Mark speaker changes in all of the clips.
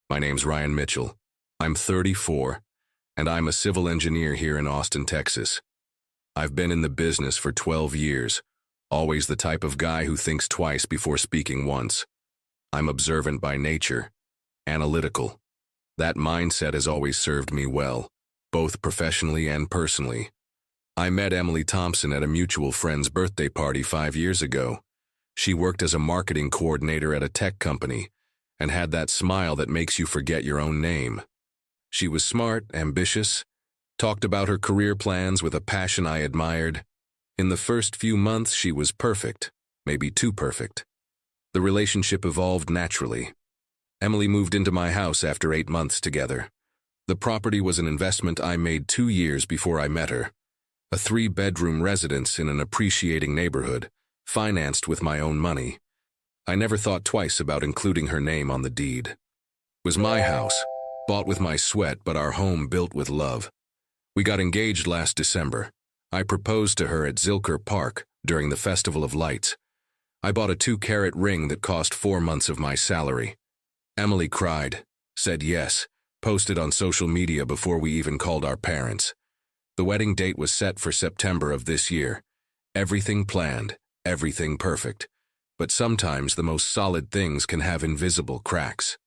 Speaker 1: My name's Ryan Mitchell. I'm 34, and I'm a civil engineer here in Austin, Texas. I've been in the business for 12 years, always the type of guy who thinks twice before speaking once. I'm observant by nature, analytical. That mindset has always served me well, both professionally and personally. I met Emily Thompson at a mutual friend's birthday party 5 years ago. She worked as a marketing coordinator at a tech company and had that smile that makes you forget your own name. She was smart, ambitious, talked about her career plans with a passion I admired. In the first few months, she was perfect, maybe too perfect. The relationship evolved naturally. Emily moved into my house after 8 months together. The property was an investment I made 2 years before I met her. A 3-bedroom residence in an appreciating neighborhood, financed with my own money. I never thought twice about including her name on the deed. It was my house, bought with my sweat, but our home built with love. We got engaged last December. I proposed to her at Zilker Park during the Festival of Lights. I bought a 2-carat ring that cost 4 months of my salary. Emily cried, said yes, posted on social media before we even called our parents. The wedding date was set for September of this year. Everything planned, everything perfect. But sometimes the most solid things can have invisible cracks.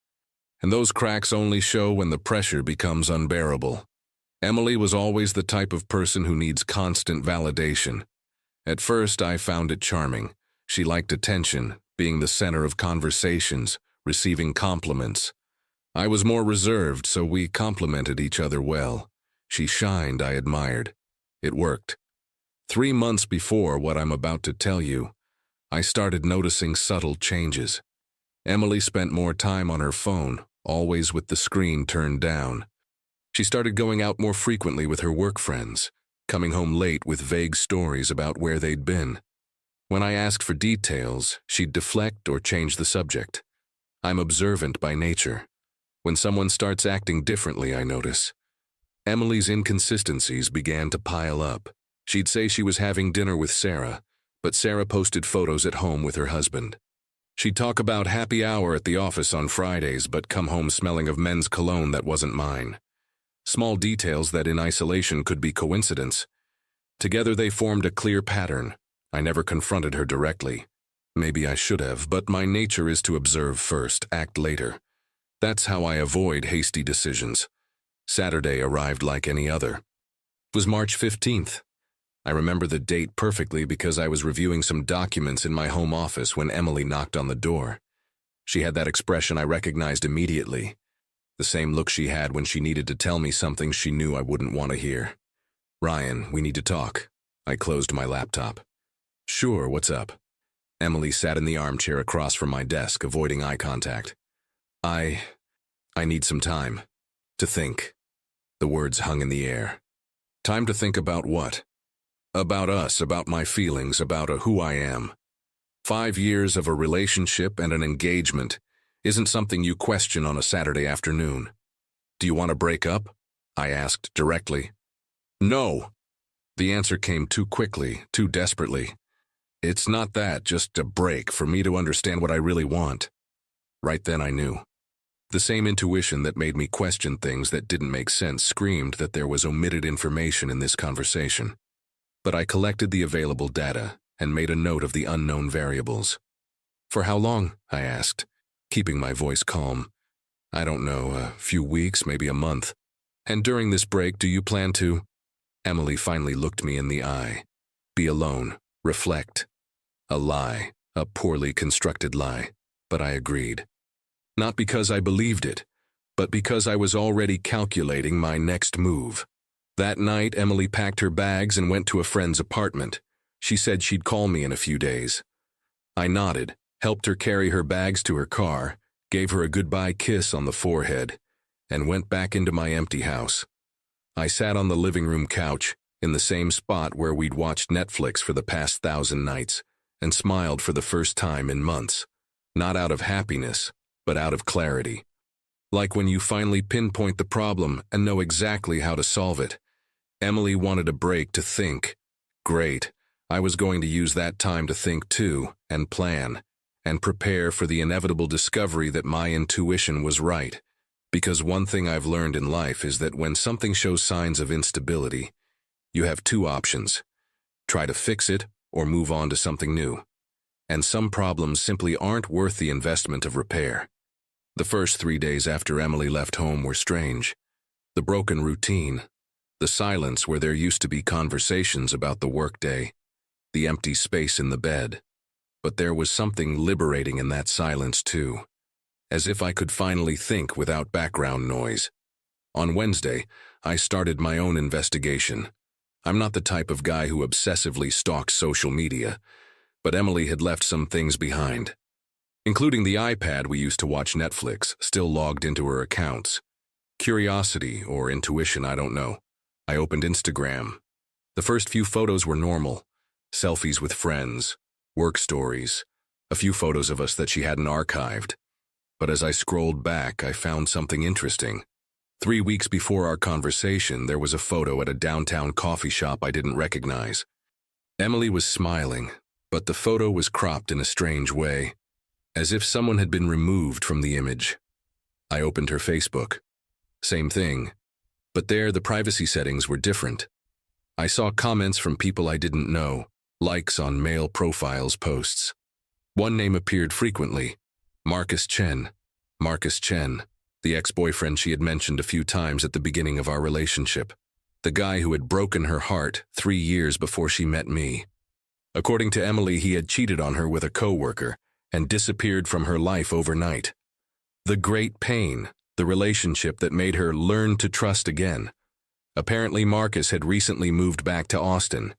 Speaker 1: And those cracks only show when the pressure becomes unbearable. Emily was always the type of person who needs constant validation. At first, I found it charming. She liked attention, being the center of conversations, receiving compliments. I was more reserved, so we complimented each other well. She shined, I admired. It worked. 3 months before what I'm about to tell you, I started noticing subtle changes. Emily spent more time on her phone, always with the screen turned down. She started going out more frequently with her work friends, coming home late with vague stories about where they'd been. When I asked for details, she'd deflect or change the subject. I'm observant by nature. When someone starts acting differently, I notice. Emily's inconsistencies began to pile up. She'd say she was having dinner with Sarah, but Sarah posted photos at home with her husband. She'd talk about happy hour at the office on Fridays, but come home smelling of men's cologne that wasn't mine. Small details that in isolation could be coincidence. Together they formed a clear pattern. I never confronted her directly. Maybe I should have, but my nature is to observe first, act later. That's how I avoid hasty decisions. Saturday arrived like any other. It was March 15th. I remember the date perfectly because I was reviewing some documents in my home office when Emily knocked on the door. She had that expression I recognized immediately. The same look she had when she needed to tell me something she knew I wouldn't want to hear. "Ryan, we need to talk." I closed my laptop. "Sure, what's up?" Emily sat in the armchair across from my desk, avoiding eye contact. I need some time. To think." The words hung in the air. Time to think about what? About us, about my feelings, about who I am. 5 years of a relationship and an engagement isn't something you question on a Saturday afternoon. "Do you want to break up?" I asked directly. "No." The answer came too quickly, too desperately. "It's not that, just a break for me to understand what I really want." Right then I knew. The same intuition that made me question things that didn't make sense screamed that there was omitted information in this conversation. But I collected the available data and made a note of the unknown variables. "For how long?" I asked, keeping my voice calm. "I don't know, a few weeks, maybe a month. And during this break, do you plan to—" Emily finally looked me in the eye. Be alone, reflect. A lie, a poorly constructed lie, but I agreed. Not because I believed it, but because I was already calculating my next move. That night, Emily packed her bags and went to a friend's apartment. She said she'd call me in a few days. I nodded, helped her carry her bags to her car, gave her a goodbye kiss on the forehead, and went back into my empty house. I sat on the living room couch, in the same spot where we'd watched Netflix for the past 1,000 nights, and smiled for the first time in months. Not out of happiness, but out of clarity. Like when you finally pinpoint the problem and know exactly how to solve it. Emily wanted a break to think. Great. I was going to use that time to think too, and plan, and prepare for the inevitable discovery that my intuition was right. Because one thing I've learned in life is that when something shows signs of instability, you have two options: try to fix it or move on to something new. And some problems simply aren't worth the investment of repair. The first 3 days after Emily left home were strange. The broken routine, the silence where there used to be conversations about the workday, the empty space in the bed. But there was something liberating in that silence too, as if I could finally think without background noise. On Wednesday, I started my own investigation. I'm not the type of guy who obsessively stalks social media, but Emily had left some things behind, including the iPad we used to watch Netflix, still logged into her accounts. Curiosity or intuition, I don't know. I opened Instagram. The first few photos were normal. Selfies with friends, work stories, a few photos of us that she hadn't archived. But as I scrolled back, I found something interesting. 3 weeks before our conversation, there was a photo at a downtown coffee shop I didn't recognize. Emily was smiling, but the photo was cropped in a strange way, as if someone had been removed from the image. I opened her Facebook. Same thing, but there the privacy settings were different. I saw comments from people I didn't know, likes on male profiles posts. One name appeared frequently: Marcus Chen. Marcus Chen, the ex-boyfriend she had mentioned a few times at the beginning of our relationship. The guy who had broken her heart 3 years before she met me. According to Emily, he had cheated on her with a coworker and disappeared from her life overnight. The great pain, the relationship that made her learn to trust again. Apparently, Marcus had recently moved back to Austin.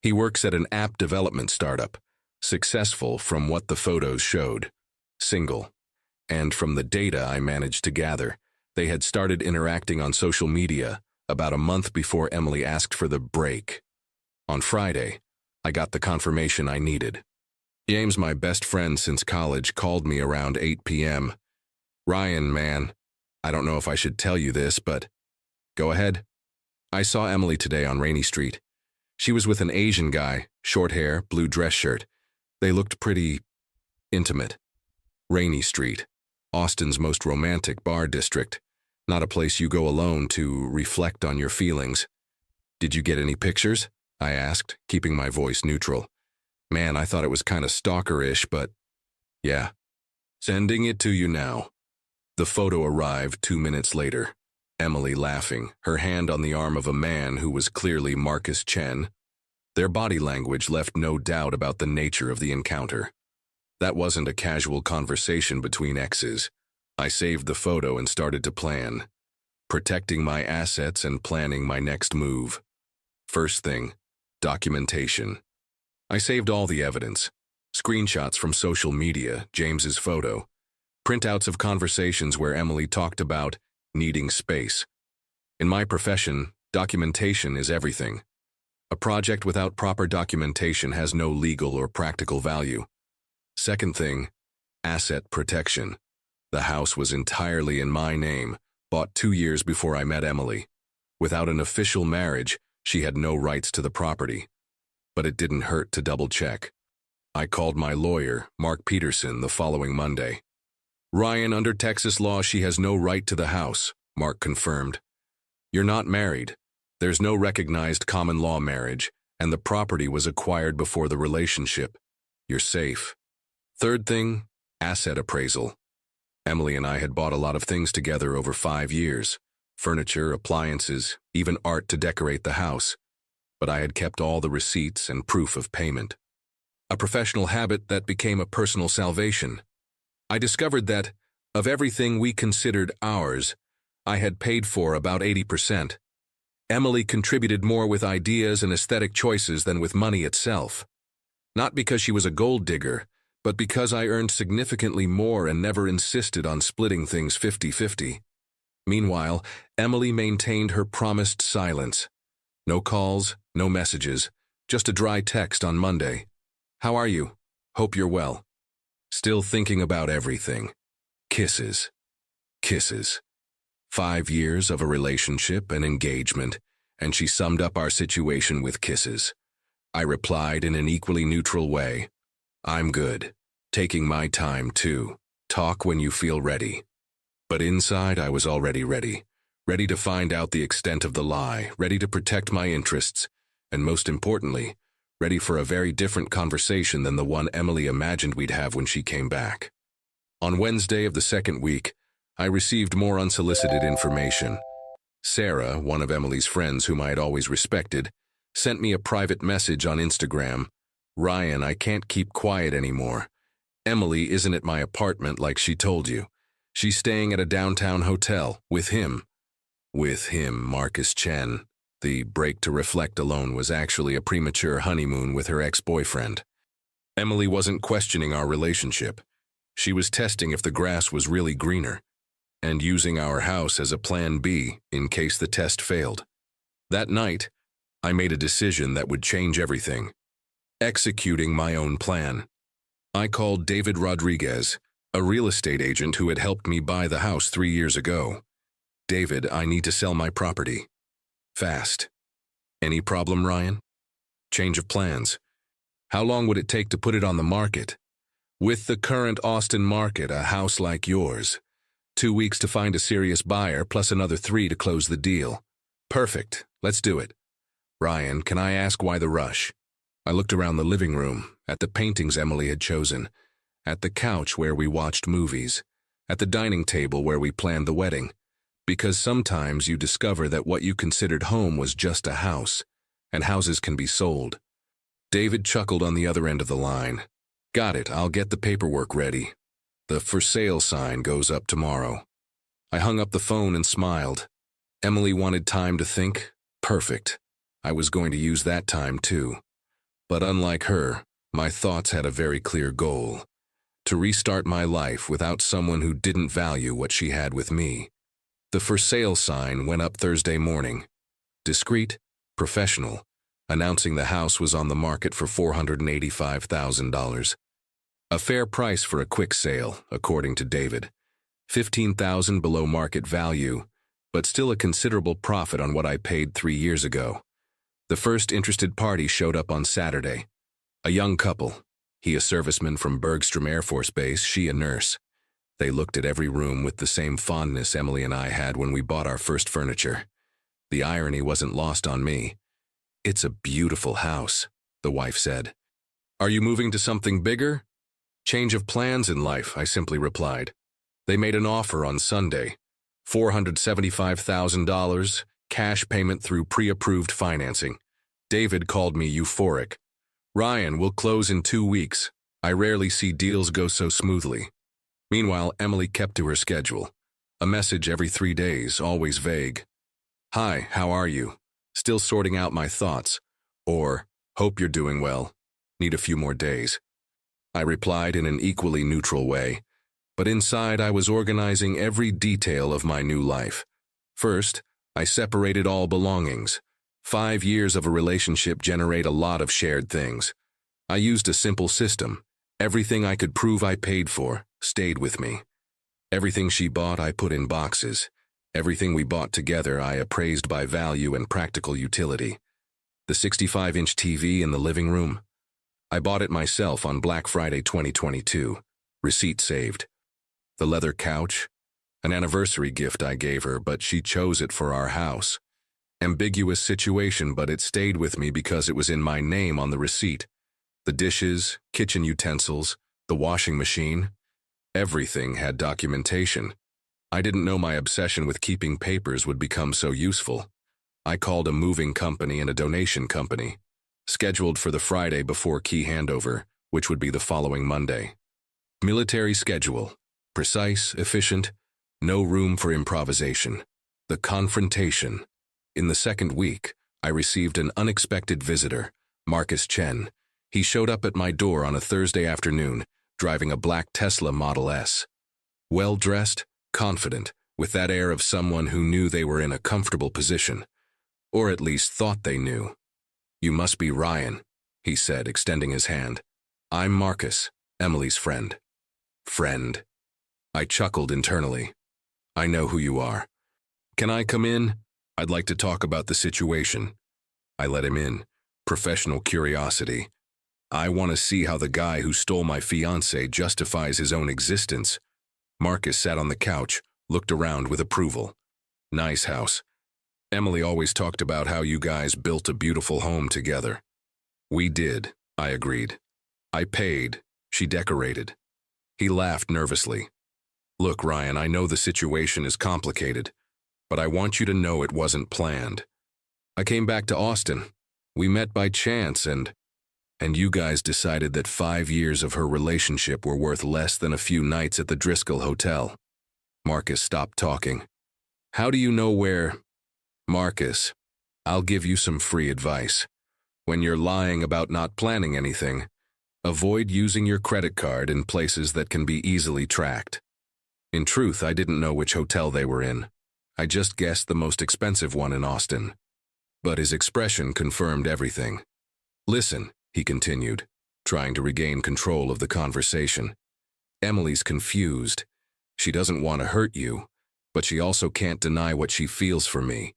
Speaker 1: He works at an app development startup, successful from what the photos showed. Single. And from the data I managed to gather, they had started interacting on social media about a month before Emily asked for the break. On Friday, I got the confirmation I needed. James, my best friend since college, called me around 8 p.m. "Ryan, man, I don't know if I should tell you this, but..." "Go ahead." "I saw Emily today on Rainy Street. She was with an Asian guy, short hair, blue dress shirt. They looked pretty intimate." Rainy Street, Austin's most romantic bar district. Not a place you go alone to reflect on your feelings. "Did you get any pictures?" I asked, keeping my voice neutral. "Man, I thought it was kind of stalker-ish, but..." "Yeah. Sending it to you now." The photo arrived 2 minutes later. Emily laughing, her hand on the arm of a man who was clearly Marcus Chen. Their body language left no doubt about the nature of the encounter. That wasn't a casual conversation between exes. I saved the photo and started to plan, protecting my assets and planning my next move. First thing, documentation. I saved all the evidence: screenshots from social media, James's photo, printouts of conversations where Emily talked about needing space. In my profession, documentation is everything. A project without proper documentation has no legal or practical value. Second thing, asset protection. The house was entirely in my name, bought 2 years before I met Emily. Without an official marriage, she had no rights to the property. But it didn't hurt to double-check. I called my lawyer, Mark Peterson, the following Monday. "Ryan, under Texas law, she has no right to the house," Mark confirmed. "You're not married. There's no recognized common law marriage, and the property was acquired before the relationship. You're safe." Third thing, asset appraisal. Emily and I had bought a lot of things together over 5 years. Furniture, appliances, even art to decorate the house. But I had kept all the receipts and proof of payment. A professional habit that became a personal salvation. I discovered that, of everything we considered ours, I had paid for about 80%. Emily contributed more with ideas and aesthetic choices than with money itself. Not because she was a gold digger, but because I earned significantly more and never insisted on splitting things 50-50. Meanwhile, Emily maintained her promised silence. No calls, no messages, just a dry text on Monday. "How are you? Hope you're well." Still thinking about everything. Kisses. Kisses. 5 years of a relationship and engagement, and she summed up our situation with kisses. I replied in an equally neutral way. "I'm good. Taking my time too. Talk when you feel ready." But inside I was already ready. Ready to find out the extent of the lie, ready to protect my interests, and most importantly, ready for a very different conversation than the one Emily imagined we'd have when she came back. On Wednesday of the second week, I received more unsolicited information. Sarah, one of Emily's friends whom I had always respected, sent me a private message on Instagram. "Ryan, I can't keep quiet anymore. Emily isn't at my apartment like she told you. She's staying at a downtown hotel with him." With him, Marcus Chen. The break to reflect alone was actually a premature honeymoon with her ex-boyfriend. Emily wasn't questioning our relationship. She was testing if the grass was really greener, and using our house as a plan B in case the test failed. That night, I made a decision that would change everything. Executing my own plan. I called David Rodriguez, a real estate agent who had helped me buy the house 3 years ago. "David, I need to sell my property. Fast." "Any problem, Ryan?" "Change of plans." "How long would it take to put it on the market?" "With the current Austin market, a house like yours. 2 weeks to find a serious buyer, plus another 3 to close the deal." "Perfect. Let's do it." "Ryan, can I ask why the rush?" I looked around the living room, at the paintings Emily had chosen, at the couch where we watched movies, at the dining table where we planned the wedding. Because sometimes you discover that what you considered home was just a house, and houses can be sold. David chuckled on the other end of the line. "Got it, I'll get the paperwork ready. The for sale sign goes up tomorrow." I hung up the phone and smiled. Emily wanted time to think. Perfect. I was going to use that time too. But unlike her, my thoughts had a very clear goal: to restart my life without someone who didn't value what she had with me. The for sale sign went up Thursday morning. Discreet, professional, announcing the house was on the market for $485,000. A fair price for a quick sale, according to David. $15,000 below market value, but still a considerable profit on what I paid 3 years ago. The first interested party showed up on Saturday. A young couple, he a serviceman from Bergstrom Air Force Base, she a nurse. They looked at every room with the same fondness Emily and I had when we bought our first furniture. The irony wasn't lost on me. "It's a beautiful house," the wife said. "Are you moving to something bigger?" "Change of plans in life," I simply replied. They made an offer on Sunday. $475,000, cash payment through pre-approved financing. David called me euphoric. "Ryan, we'll close in 2 weeks. I rarely see deals go so smoothly." Meanwhile, Emily kept to her schedule. A message every 3 days, always vague. "Hi, how are you? Still sorting out my thoughts." Or, "Hope you're doing well. Need a few more days." I replied in an equally neutral way, but inside I was organizing every detail of my new life. First, I separated all belongings. 5 years of a relationship generate a lot of shared things. I used a simple system. Everything I could prove I paid for stayed with me. Everything she bought I put in boxes. Everything we bought together I appraised by value and practical utility. The 65-inch TV in the living room? I bought it myself on Black Friday 2022. Receipt saved. The leather couch? An anniversary gift I gave her, but she chose it for our house. Ambiguous situation, but it stayed with me because it was in my name on the receipt. The dishes, kitchen utensils, the washing machine, everything had documentation. I didn't know my obsession with keeping papers would become so useful. I called a moving company and a donation company, scheduled for the Friday before key handover, which would be the following Monday. Military schedule, precise, efficient, no room for improvisation. The confrontation. In the second week, I received an unexpected visitor, Marcus Chen. He showed up at my door on a Thursday afternoon, driving a black Tesla Model S. Well-dressed, confident, with that air of someone who knew they were in a comfortable position, or at least thought they knew. "You must be Ryan," he said, extending his hand. "I'm Marcus, Emily's friend." Friend. I chuckled internally. "I know who you are." "Can I come in? I'd like to talk about the situation." I let him in. Professional curiosity. I want to see how the guy who stole my fiancée justifies his own existence. Marcus sat on the couch, looked around with approval. Nice house. Emily always talked about how you guys built a beautiful home together. We did, I agreed. I paid, she decorated. He laughed nervously. Look, Ryan, I know the situation is complicated, but I want you to know it wasn't planned. I came back to Austin. We met by chance and you guys decided that 5 years of her relationship were worth less than a few nights at the Driscoll Hotel. Marcus stopped talking. How do you know where? Marcus, I'll give you some free advice. When you're lying about not planning anything, avoid using your credit card in places that can be easily tracked. In truth, I didn't know which hotel they were in. I just guessed the most expensive one in Austin. But his expression confirmed everything. Listen, he continued, trying to regain control of the conversation. Emily's confused. She doesn't want to hurt you, but she also can't deny what she feels for me.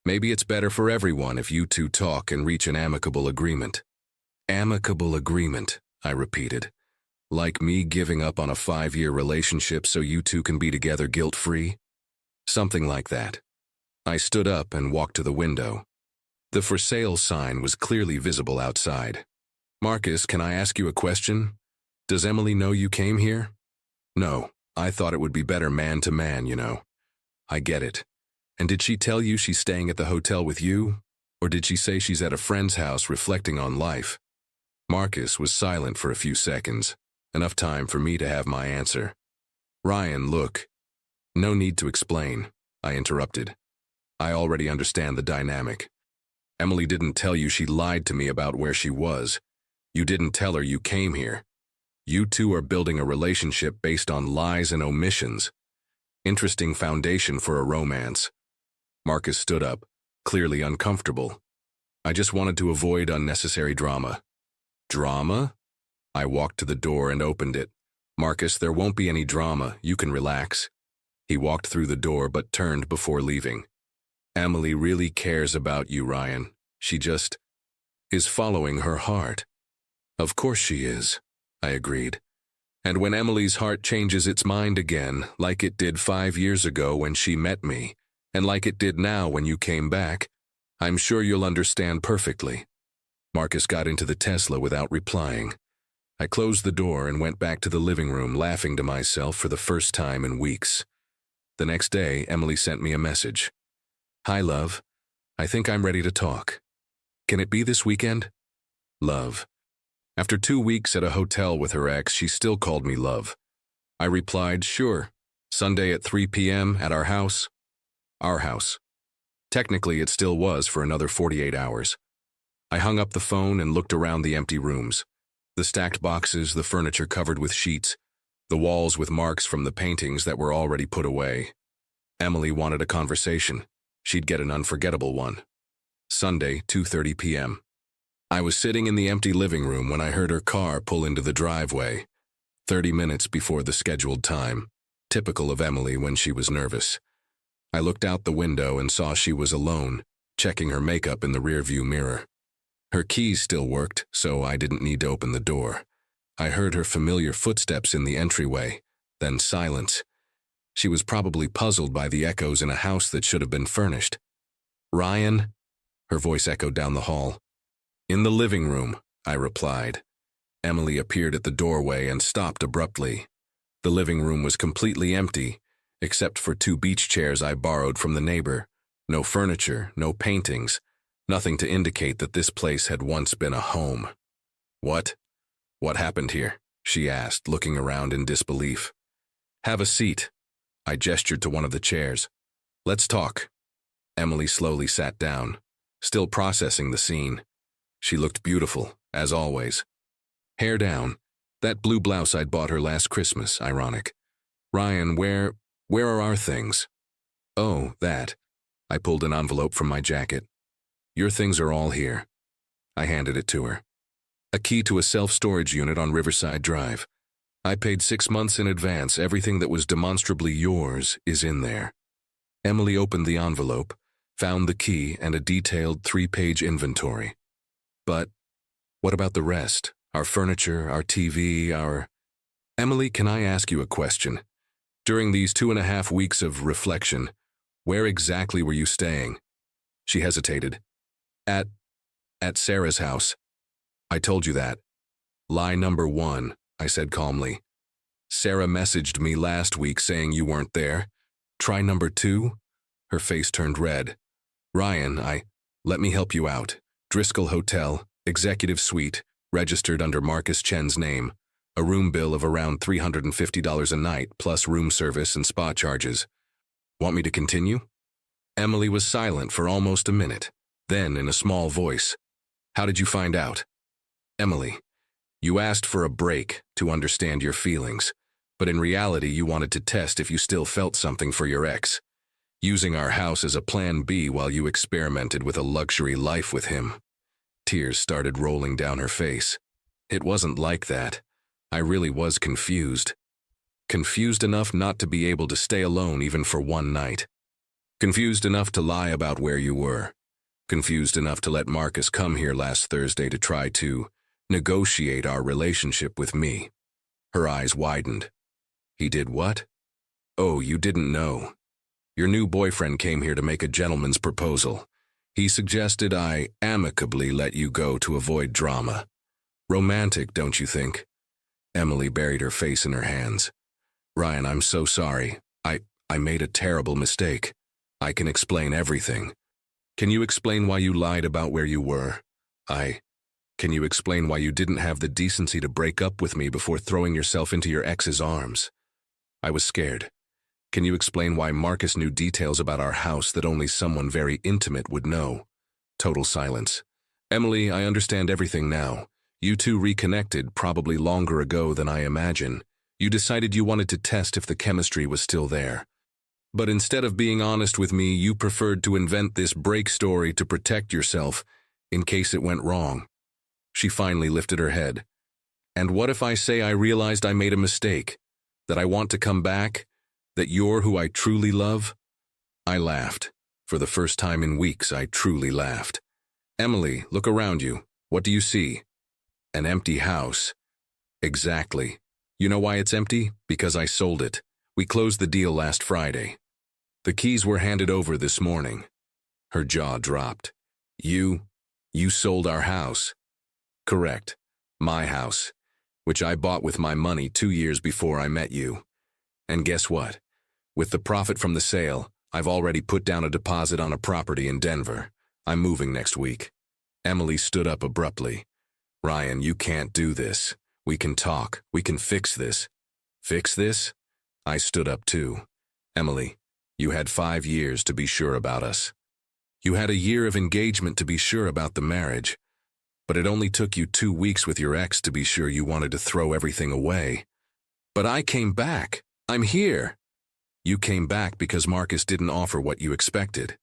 Speaker 1: Maybe it's better for everyone if you two talk and reach an amicable agreement. Amicable agreement, I repeated. Like me giving up on a 5-year relationship so you two can be together guilt-free? Something like that. I stood up and walked to the window. The for sale sign was clearly visible outside. Marcus, can I ask you a question? Does Emily know you came here? No, I thought it would be better man to man, you know. I get it. And did she tell you she's staying at the hotel with you? Or did she say she's at a friend's house reflecting on life? Marcus was silent for a few seconds, enough time for me to have my answer. Ryan, look. No need to explain, I interrupted. I already understand the dynamic. Emily didn't tell you she lied to me about where she was. You didn't tell her you came here. You two are building a relationship based on lies and omissions. Interesting foundation for a romance. Marcus stood up, clearly uncomfortable. I just wanted to avoid unnecessary drama. Drama? I walked to the door and opened it. Marcus, there won't be any drama. You can relax. He walked through the door but turned before leaving. Emily really cares about you, Ryan. She just is following her heart. Of course she is, I agreed. And when Emily's heart changes its mind again, like it did 5 years ago when she met me, and like it did now when you came back, I'm sure you'll understand perfectly. Marcus got into the Tesla without replying. I closed the door and went back to the living room, laughing to myself for the first time in weeks. The next day, Emily sent me a message. Hi, love. I think I'm ready to talk. Can it be this weekend? Love. After 2 weeks at a hotel with her ex, she still called me love. I replied, sure. Sunday at 3 p.m. at our house. Our house. Technically, it still was for another 48 hours. I hung up the phone and looked around the empty rooms. The stacked boxes, the furniture covered with sheets, the walls with marks from the paintings that were already put away. Emily wanted a conversation. She'd get an unforgettable one. Sunday, 2:30 p.m. I was sitting in the empty living room when I heard her car pull into the driveway, 30 minutes before the scheduled time, typical of Emily when she was nervous. I looked out the window and saw she was alone, checking her makeup in the rearview mirror. Her keys still worked, so I didn't need to open the door. I heard her familiar footsteps in the entryway, then silence. She was probably puzzled by the echoes in a house that should have been furnished. Ryan? Her voice echoed down the hall. In the living room, I replied. Emily appeared at the doorway and stopped abruptly. The living room was completely empty, except for 2 beach chairs I borrowed from the neighbor. No furniture, no paintings, nothing to indicate that this place had once been a home. What? What happened here? She asked, looking around in disbelief. Have a seat. I gestured to one of the chairs. Let's talk. Emily slowly sat down, still processing the scene. She looked beautiful, as always. Hair down. That blue blouse I'd bought her last Christmas, ironic. Ryan, where are our things? Oh, that. I pulled an envelope from my jacket. Your things are all here. I handed it to her. A key to a self-storage unit on Riverside Drive. I paid 6 months in advance. Everything that was demonstrably yours is in there. Emily opened the envelope, found the key and a detailed 3-page inventory. But what about the rest? Our furniture, our TV, our... Emily, can I ask you a question? During these 2.5 weeks of reflection, where exactly were you staying? She hesitated. At Sarah's house. I told you that. Lie number 1, I said calmly. Sarah messaged me last week saying you weren't there. Try number 2? Her face turned red. Ryan, let me help you out. Driscoll Hotel, executive suite, registered under Marcus Chen's name. A room bill of around $350 a night, plus room service and spa charges. Want me to continue? Emily was silent for almost a minute. Then, in a small voice, how did you find out? Emily, you asked for a break to understand your feelings, but in reality you wanted to test if you still felt something for your ex, using our house as a plan B while you experimented with a luxury life with him. Tears started rolling down her face. It wasn't like that. I really was confused. Confused enough not to be able to stay alone even for one night. Confused enough to lie about where you were. Confused enough to let Marcus come here last Thursday to try to negotiate our relationship with me. Her eyes widened. He did what? Oh, you didn't know. Your new boyfriend came here to make a gentleman's proposal. He suggested I amicably let you go to avoid drama. Romantic, don't you think? Emily buried her face in her hands. Ryan, I'm so sorry. I made a terrible mistake. I can explain everything. Can you explain why you lied about where you were? Can you explain why you didn't have the decency to break up with me before throwing yourself into your ex's arms? I was scared. Can you explain why Marcus knew details about our house that only someone very intimate would know? Total silence. Emily, I understand everything now. You two reconnected probably longer ago than I imagine. You decided you wanted to test if the chemistry was still there. But instead of being honest with me, you preferred to invent this break story to protect yourself in case it went wrong. She finally lifted her head. And what if I say I realized I made a mistake? That I want to come back? That you're who I truly love? I laughed. For the first time in weeks, I truly laughed. Emily, look around you. What do you see? An empty house. Exactly. You know why it's empty? Because I sold it. We closed the deal last Friday. The keys were handed over this morning. Her jaw dropped. You sold our house. Correct. My house, which I bought with my money 2 years before I met you. And guess what? With the profit from the sale, I've already put down a deposit on a property in Denver. I'm moving next week. Emily stood up abruptly. Ryan, you can't do this. We can talk. We can fix this. Fix this? I stood up too. Emily, you had 5 years to be sure about us. You had a year of engagement to be sure about the marriage. But it only took you 2 weeks with your ex to be sure you wanted to throw everything away. But I came back. I'm here. You came back because Marcus didn't offer what you expected.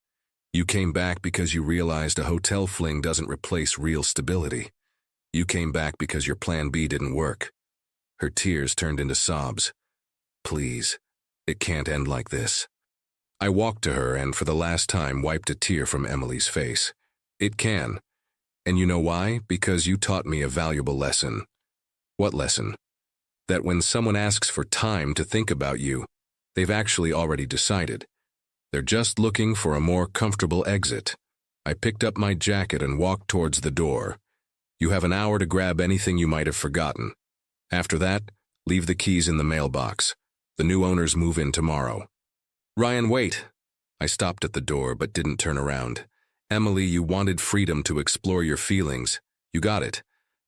Speaker 1: You came back because you realized a hotel fling doesn't replace real stability. You came back because your plan B didn't work. Her tears turned into sobs. Please, it can't end like this. I walked to her and for the last time wiped a tear from Emily's face. It can. And you know why? Because you taught me a valuable lesson. What lesson? That when someone asks for time to think about you, they've actually already decided. They're just looking for a more comfortable exit. I picked up my jacket and walked towards the door. You have an hour to grab anything you might have forgotten. After that, leave the keys in the mailbox. The new owners move in tomorrow. Ryan, wait. I stopped at the door but didn't turn around. Emily, you wanted freedom to explore your feelings. You got it.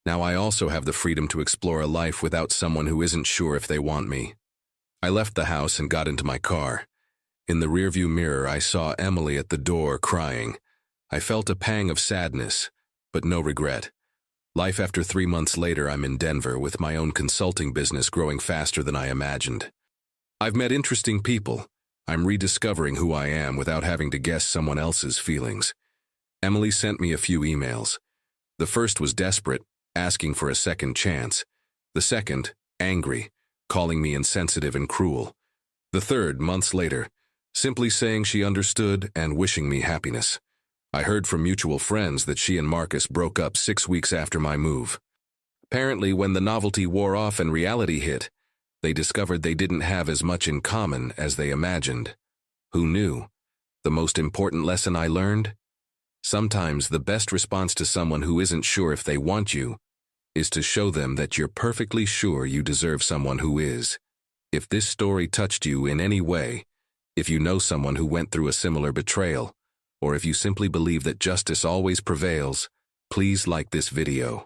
Speaker 1: Now I also have the freedom to explore a life without someone who isn't sure if they want me. I left the house and got into my car. In the rearview mirror, I saw Emily at the door crying. I felt a pang of sadness, but no regret. Life after 3 months later, I'm in Denver with my own consulting business growing faster than I imagined. I've met interesting people. I'm rediscovering who I am without having to guess someone else's feelings. Emily sent me a few emails. The first was desperate, asking for a second chance. The second, angry, calling me insensitive and cruel. The third, months later, simply saying she understood and wishing me happiness. I heard from mutual friends that she and Marcus broke up 6 weeks after my move. Apparently, when the novelty wore off and reality hit, They discovered they didn't have as much in common as they imagined. Who knew? The most important lesson I learned? Sometimes the best response to someone who isn't sure if they want you is to show them that you're perfectly sure you deserve someone who is. If this story touched you in any way, if you know someone who went through a similar betrayal, or if you simply believe that justice always prevails, please like this video.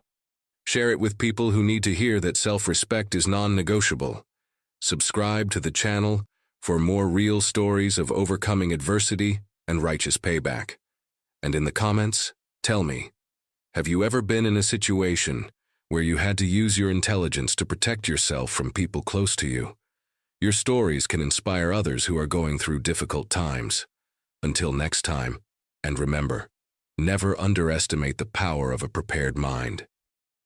Speaker 1: Share it with people who need to hear that self-respect is non-negotiable. Subscribe to the channel for more real stories of overcoming adversity and righteous payback. And in the comments, tell me, have you ever been in a situation where you had to use your intelligence to protect yourself from people close to you? Your stories can inspire others who are going through difficult times. Until next time, and remember, never underestimate the power of a prepared mind.